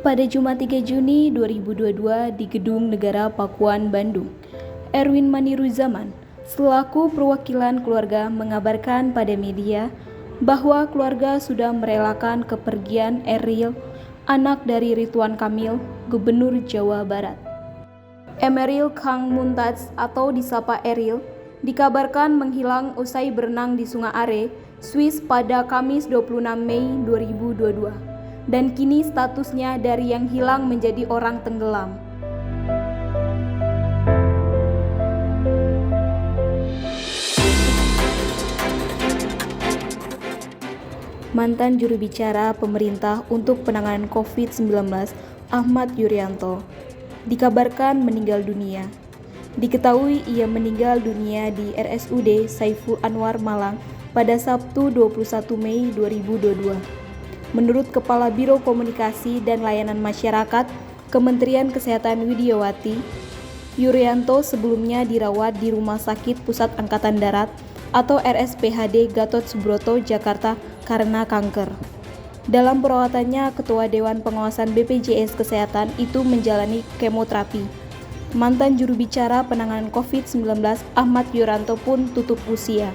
Pada Jumat 3 Juni 2022 di Gedung Negara Pakuan, Bandung, Erwin Maniruzaman, selaku perwakilan keluarga mengabarkan pada media bahwa keluarga sudah merelakan kepergian Eril, anak dari Ridwan Kamil, Gubernur Jawa Barat. Emeril Khan Mumtaz atau disapa Eril, dikabarkan menghilang usai berenang di Sungai Are, Swiss pada Kamis 26 Mei 2022. Dan kini statusnya dari yang hilang menjadi orang tenggelam. Mantan juru bicara pemerintah untuk penanganan COVID-19, Ahmad Yuryanto, dikabarkan meninggal dunia. Diketahui ia meninggal dunia di RSUD Saiful Anwar Malang pada Sabtu 21 Mei 2022. Menurut Kepala Biro Komunikasi dan Layanan Masyarakat Kementerian Kesehatan Widiawati, Yuryanto sebelumnya dirawat di Rumah Sakit Pusat Angkatan Darat atau RSPHD Gatot Subroto, Jakarta karena kanker. Dalam perawatannya, Ketua Dewan Pengawasan BPJS Kesehatan itu menjalani kemoterapi. Mantan juru bicara penanganan COVID-19 Ahmad Yuryanto pun tutup usia.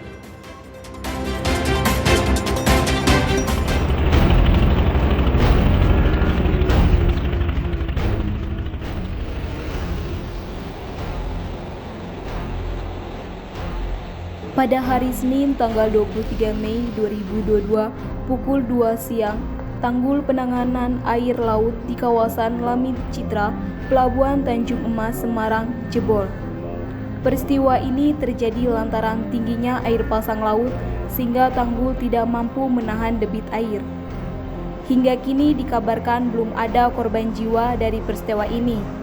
Pada hari Senin tanggal 23 Mei 2022 pukul 2 siang, tanggul penanganan air laut di kawasan Lamit Citra, Pelabuhan Tanjung Emas, Semarang, jebol. Peristiwa ini terjadi lantaran tingginya air pasang laut sehingga tanggul tidak mampu menahan debit air. Hingga kini dikabarkan belum ada korban jiwa dari peristiwa ini.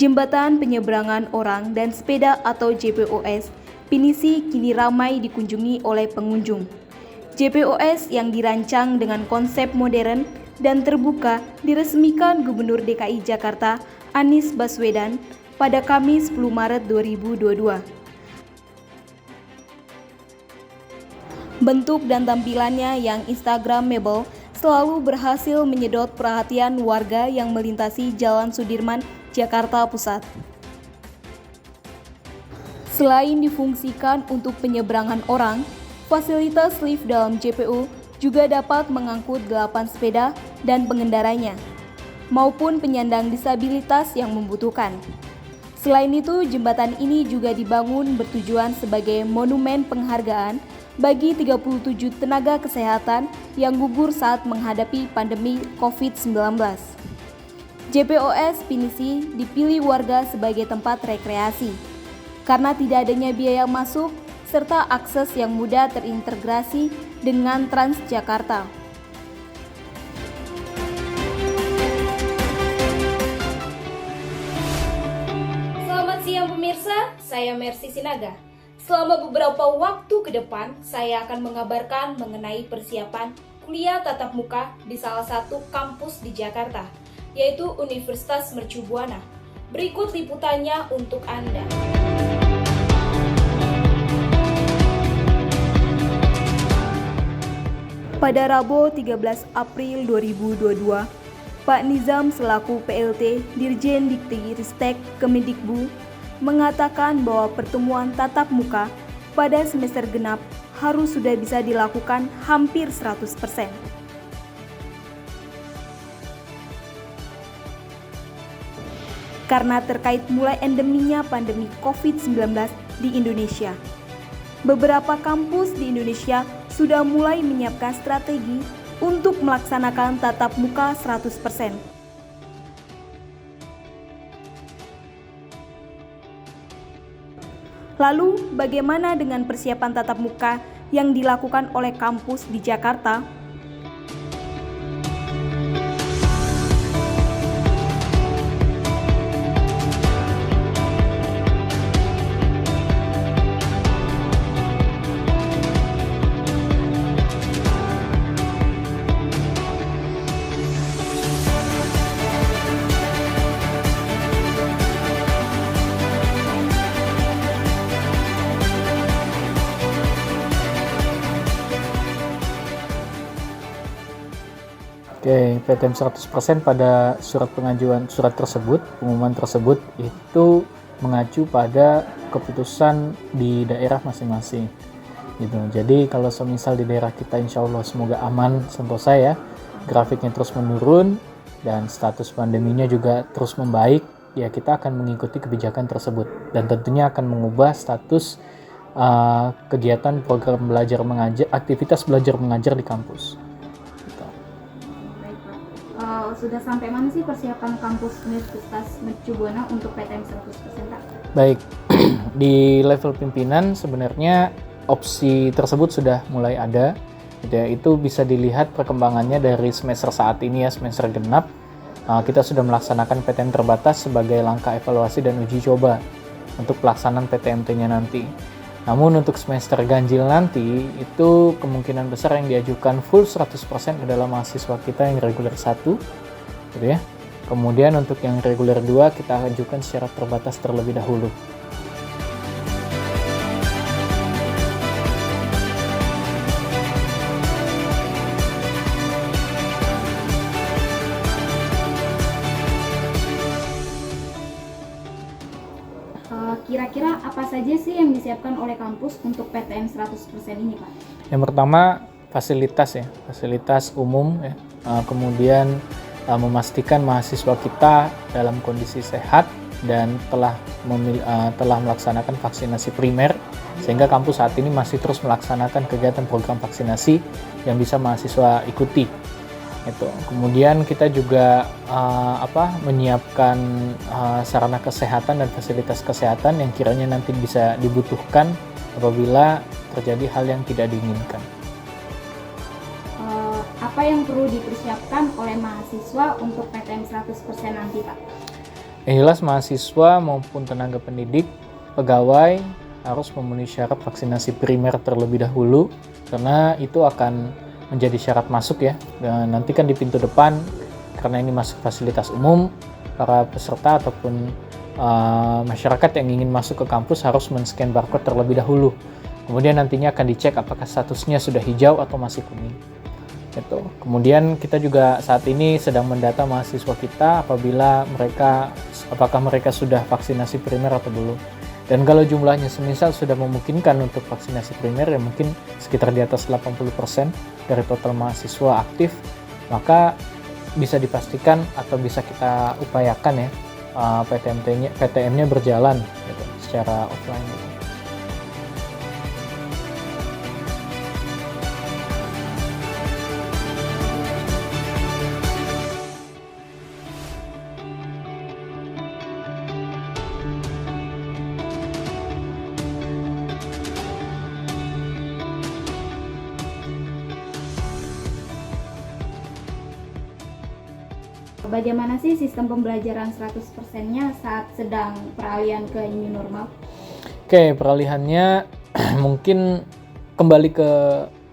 Jembatan Penyeberangan Orang dan Sepeda atau JPOS Pinisi kini ramai dikunjungi oleh pengunjung. JPOS yang dirancang dengan konsep modern dan terbuka diresmikan Gubernur DKI Jakarta Anies Baswedan pada Kamis 10 Maret 2022. Bentuk dan tampilannya yang instagramable selalu berhasil menyedot perhatian warga yang melintasi Jalan Sudirman, Jakarta Pusat. Selain difungsikan untuk penyeberangan orang, fasilitas lift dalam JPO juga dapat mengangkut 8 sepeda dan pengendaranya, maupun penyandang disabilitas yang membutuhkan. Selain itu, jembatan ini juga dibangun bertujuan sebagai monumen penghargaan bagi 37 tenaga kesehatan yang gugur saat menghadapi pandemi COVID-19. JPOS Pinisi dipilih warga sebagai tempat rekreasi karena tidak adanya biaya masuk serta akses yang mudah terintegrasi dengan Transjakarta. Selamat siang pemirsa, saya Mercy Sinaga. Selama beberapa waktu ke depan, saya akan mengabarkan mengenai persiapan kuliah tatap muka di salah satu kampus di Jakarta, yaitu Universitas Mercu Buana. Berikut liputannya untuk Anda. Pada Rabu 13 April 2022, Pak Nizam selaku PLT Dirjen Dikti-Ristek Kemendikbud mengatakan bahwa pertemuan tatap muka pada semester genap harus sudah bisa dilakukan hampir 100%. Karena terkait mulai endeminya pandemi COVID-19 di Indonesia. Beberapa kampus di Indonesia sudah mulai menyiapkan strategi untuk melaksanakan tatap muka 100%. Lalu, bagaimana dengan persiapan tatap muka yang dilakukan oleh kampus di Jakarta? Oke, PTM 100% pada surat tersebut, pengumuman tersebut itu mengacu pada keputusan di daerah masing-masing. Gitu. Jadi kalau semisal di daerah kita insya Allah semoga aman sentosa ya, grafiknya terus menurun dan status pandeminya juga terus membaik, ya kita akan mengikuti kebijakan tersebut dan tentunya akan mengubah status kegiatan program belajar mengajar, aktivitas belajar mengajar di kampus. Gitu. Baik Pak, sudah sampai mana sih persiapan kampus Universitas Mercu Buana untuk PTM 100% Pak? Baik, di level pimpinan sebenarnya opsi tersebut sudah mulai ada. Itu bisa dilihat perkembangannya dari semester saat ini ya, semester genap. Kita sudah melaksanakan PTM terbatas sebagai langkah evaluasi dan uji coba untuk pelaksanaan PTMT-nya nanti. Namun untuk semester ganjil nanti, itu kemungkinan besar yang diajukan full 100% adalah mahasiswa kita yang reguler 1, gitu ya. Kemudian untuk yang reguler 2 kita ajukan secara terbatas terlebih dahulu. Kira-kira apa saja sih yang disiapkan oleh kampus untuk PTM 100% ini Pak? Yang pertama fasilitas ya, fasilitas umum ya. Kemudian memastikan mahasiswa kita dalam kondisi sehat dan telah melaksanakan vaksinasi primer, sehingga kampus saat ini masih terus melaksanakan kegiatan program vaksinasi yang bisa mahasiswa ikuti. Itu. Kemudian kita juga menyiapkan sarana kesehatan dan fasilitas kesehatan yang kiranya nanti bisa dibutuhkan apabila terjadi hal yang tidak diinginkan. Apa yang perlu dipersiapkan oleh mahasiswa untuk PTM 100% nanti Pak? Jelas mahasiswa maupun tenaga pendidik, pegawai harus memenuhi syarat vaksinasi primer terlebih dahulu, karena itu akan menjadi syarat masuk ya. Dan nanti kan di pintu depan, karena ini masuk fasilitas umum, para peserta ataupun masyarakat yang ingin masuk ke kampus harus men-scan barcode terlebih dahulu. Kemudian nantinya akan dicek apakah statusnya sudah hijau atau masih kuning. Gitu. Kemudian kita juga saat ini sedang mendata mahasiswa kita apakah mereka sudah vaksinasi primer atau belum. Dan kalau jumlahnya semisal sudah memungkinkan untuk vaksinasi primer, ya mungkin sekitar di atas 80% dari total mahasiswa aktif, maka bisa dipastikan atau bisa kita upayakan ya PTM-nya berjalan gitu, secara offline gitu. Bagaimana sih sistem pembelajaran 100%-nya saat sedang peralihan ke new normal? Oke, peralihannya mungkin kembali ke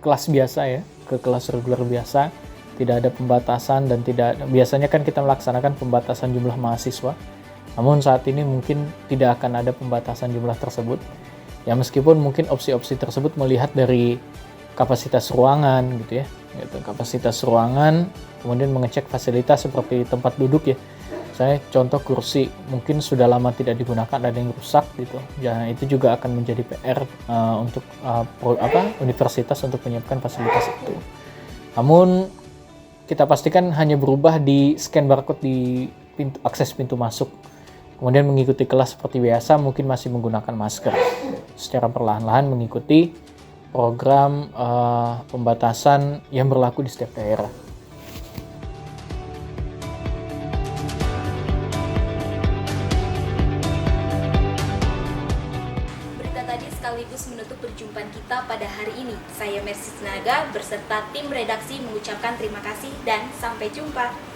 kelas biasa ya, ke kelas reguler biasa. Tidak ada pembatasan dan biasanya kan kita melaksanakan pembatasan jumlah mahasiswa. Namun saat ini mungkin tidak akan ada pembatasan jumlah tersebut. Ya meskipun mungkin opsi-opsi tersebut melihat dari kapasitas ruangan gitu ya. Kapasitas ruangan, kemudian mengecek fasilitas seperti tempat duduk ya. Saya contoh kursi mungkin sudah lama tidak digunakan, ada yang rusak gitu. Ya itu juga akan menjadi PR untuk universitas untuk menyiapkan fasilitas itu. Namun kita pastikan hanya berubah di scan barcode di akses pintu masuk. Kemudian mengikuti kelas seperti biasa, mungkin masih menggunakan masker. Secara perlahan-lahan mengikuti program pembatasan yang berlaku di setiap daerah. Berita tadi sekaligus menutup perjumpaan kita pada hari ini. Saya Mercy Sinaga beserta tim redaksi mengucapkan terima kasih dan sampai jumpa.